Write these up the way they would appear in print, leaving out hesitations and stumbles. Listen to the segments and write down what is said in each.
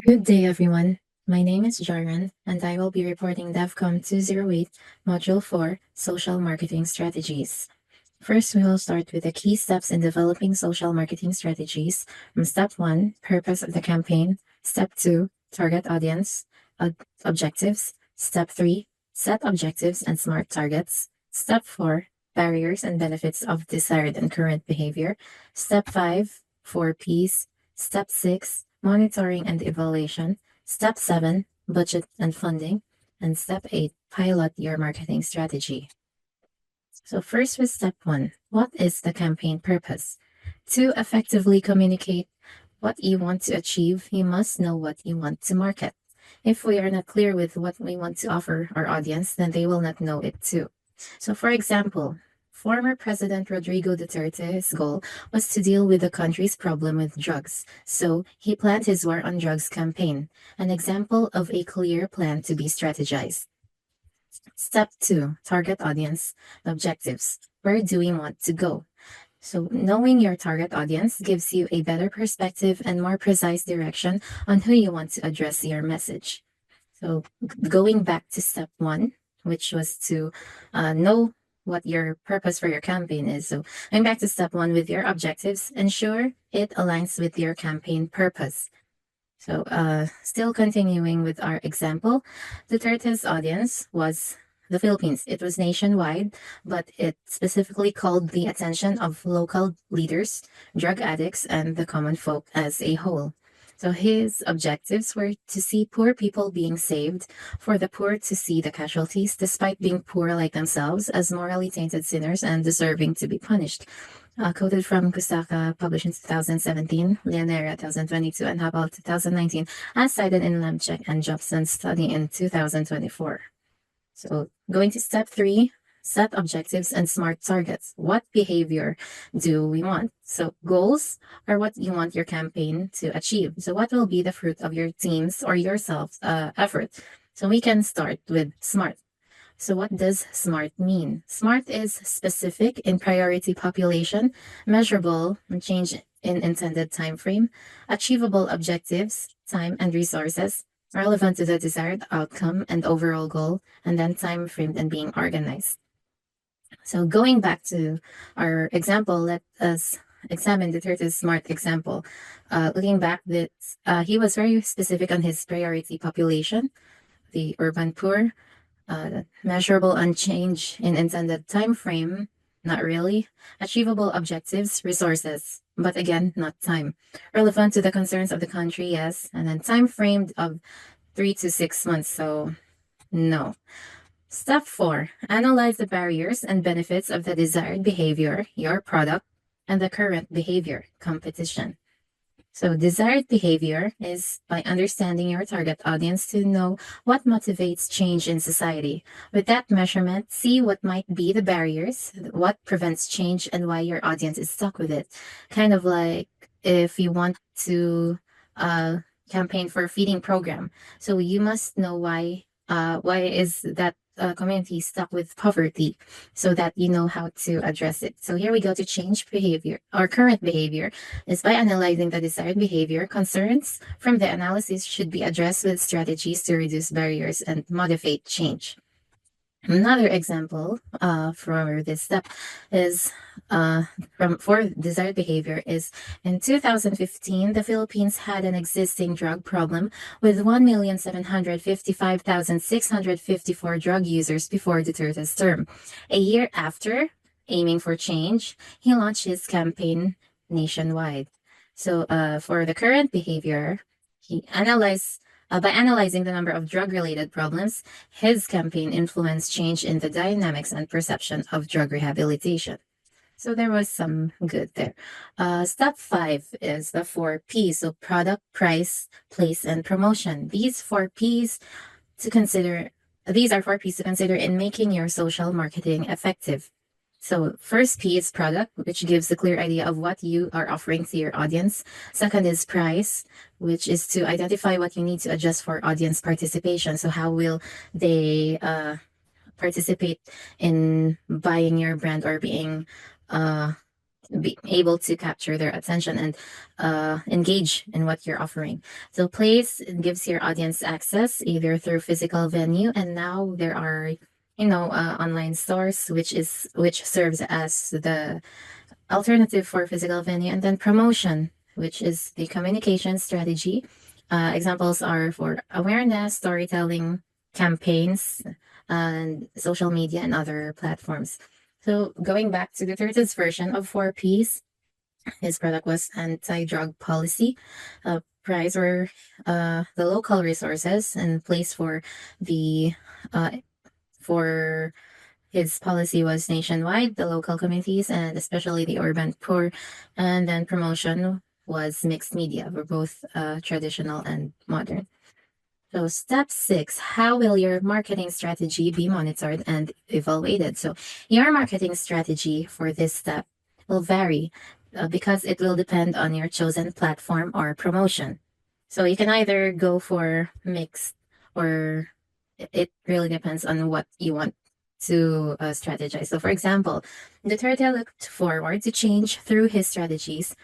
Good day, everyone. My name is Jaran, and I will be reporting DevCom 208, Module 4, Social Marketing Strategies. First, we will start with the key steps in developing social marketing strategies. From Step 1, Purpose of the campaign. Step 2, Target audience, objectives. Step 3, Set objectives and smart targets. Step 4, Barriers and benefits of desired and current behavior. Step 5, 4 Ps. Step 6, Monitoring and evaluation. Step 7, Budget and funding. And Step 8, Pilot your marketing strategy. So first with step 1, what is the campaign purpose? To effectively communicate what you want to achieve, you must know what you want to market. If we are not clear with what we want to offer our audience, then they will not know it too. So for example, former President Rodrigo Duterte's goal was to deal with the country's problem with drugs. So he planned his War on Drugs campaign, an example of a clear plan to be strategized. Step 2, target audience objectives. Where do we want to go? So, knowing your target audience gives you a better perspective and more precise direction on who you want to address your message. So, going back to step 1, which was to know what your purpose for your campaign is. So, going back to step 1 with your objectives, ensure it aligns with your campaign purpose. So, still continuing with our example, Duterte's audience was the Philippines. It was nationwide, but it specifically called the attention of local leaders, drug addicts, and the common folk as a whole. So his objectives were to see poor people being saved, for the poor to see the casualties, despite being poor like themselves, as morally tainted sinners and deserving to be punished. Quoted from Kusaka, published in 2017, Leonera 2022, and Habal 2019, as cited in Lemcheck and Jobson's study in 2024. So going to step 3, set objectives and smart targets. What behavior do we want? So goals are what you want your campaign to achieve. So what will be the fruit of your team's or yourself's effort? So we can start with SMART. So what does SMART mean? SMART is specific in priority population, measurable change in intended time frame, achievable objectives, time and resources, relevant to the desired outcome and overall goal, and then time framed and being organized. So going back to our example, let us examine the third SMART example. Looking back, that he was very specific on his priority population, the urban poor, measurable and change in intended time frame, not really. Achievable objectives, resources, but again, not time. Relevant to the concerns of the country, yes. And then time framed of 3 to 6 months, so no. Step 4, analyze the barriers and benefits of the desired behavior, your product, and the current behavior, competition. So desired behavior is by understanding your target audience to know what motivates change in society. With that measurement, see what might be the barriers, what prevents change, and why your audience is stuck with it. Kind of like if you want to campaign for a feeding program. So you must know why is that community stuck with poverty, so that you know how to address it. So here we go to change behavior. Our current behavior is by analyzing the desired behavior. Concerns from the analysis should be addressed with strategies to reduce barriers and motivate change. Another example for this step is for desired behavior is in 2015, the Philippines had an existing drug problem with 1,755,654 drug users before Duterte's term. A year after, aiming for change, he launched his campaign nationwide. So for the current behavior, he analyzed by analyzing the number of drug-related problems, his campaign influenced change in the dynamics and perception of drug rehabilitation. So there was some good there. Step 5 is the 4 Ps, so product, price, place, and promotion. These are 4 Ps to consider in making your social marketing effective. So first P is product, which gives a clear idea of what you are offering to your audience. Second is price, which is to identify what you need to adjust for audience participation. So how will they participate in buying your brand or being be able to capture their attention and engage in what you're offering. So place gives your audience access either through physical venue, and now there are online stores which serves as the alternative for physical venue, and then promotion, which is the communication strategy. Examples are for awareness, storytelling, campaigns, and social media and other platforms. So going back to the Duterte's version of 4Ps, his product was anti-drug policy. Price were the local resources, and place the uh, for his policy was nationwide, the local communities, and especially the urban poor. And then promotion was mixed media, were both traditional and modern. So step 6, how will your marketing strategy be monitored and evaluated? So your marketing strategy for this step will vary because it will depend on your chosen platform or promotion. So you can either go for mixed, or it really depends on what you want to strategize. So for example, Duterte looked forward to change through his strategies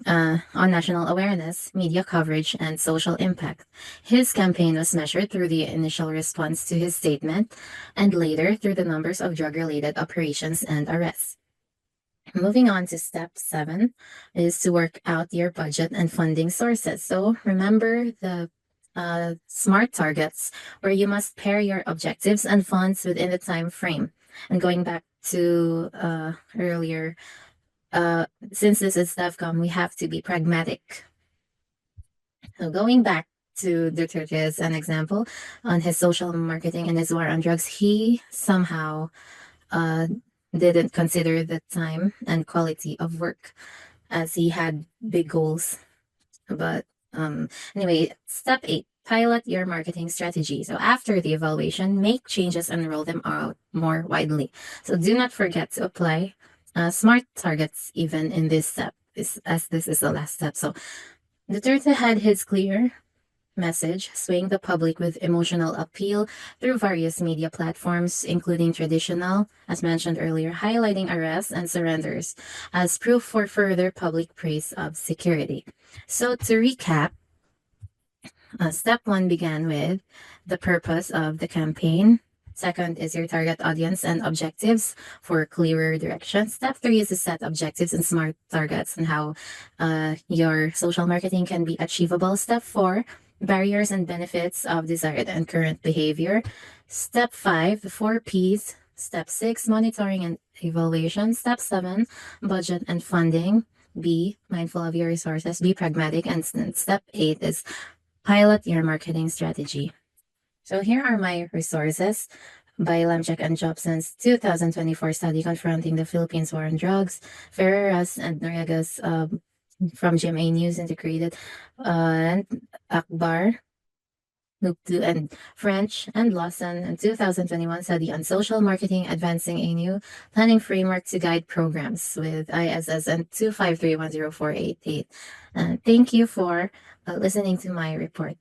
on national awareness, media coverage, and social impact. His campaign was measured through the initial response to his statement and later through the numbers of drug related operations and arrests. Moving on to step 7 is to work out your budget and funding sources. So remember the SMART targets, where you must pair your objectives and funds within the time frame. And going back to earlier, since this is DevCom, we have to be pragmatic. So going back to Duterte as an example, on his social marketing and his war on drugs, he somehow uh, didn't consider the time and quality of work, as he had big goals. But anyway, step 8, pilot your marketing strategy. So after the evaluation, make changes and roll them out more widely. So do not forget to apply smart targets even in this step, as this is the last step. So Duterte had his clear message, swaying the public with emotional appeal through various media platforms, including traditional, as mentioned earlier, highlighting arrests and surrenders as proof for further public praise of security. So to recap, step 1 began with the purpose of the campaign. Second is your target audience and objectives for clearer direction. Step 3 is to set objectives and smart targets and how your social marketing can be achievable. Step 4, barriers and benefits of desired and current behavior. Step 5, the 4Ps. Step 6, monitoring and evaluation. Step 7, budget and funding. Be mindful of your resources. Be pragmatic. And step 8 is pilot your marketing strategy. So here are my resources by Lamchek and Jobson's 2024 study confronting the Philippines war on drugs, Ferreras and Noriega's from GMA News Integrated, and Akbar, Nuptu, and French, and Lawson, and 2021 study on social marketing advancing a new planning framework to guide programs with ISS and 253104888. Thank you for listening to my report.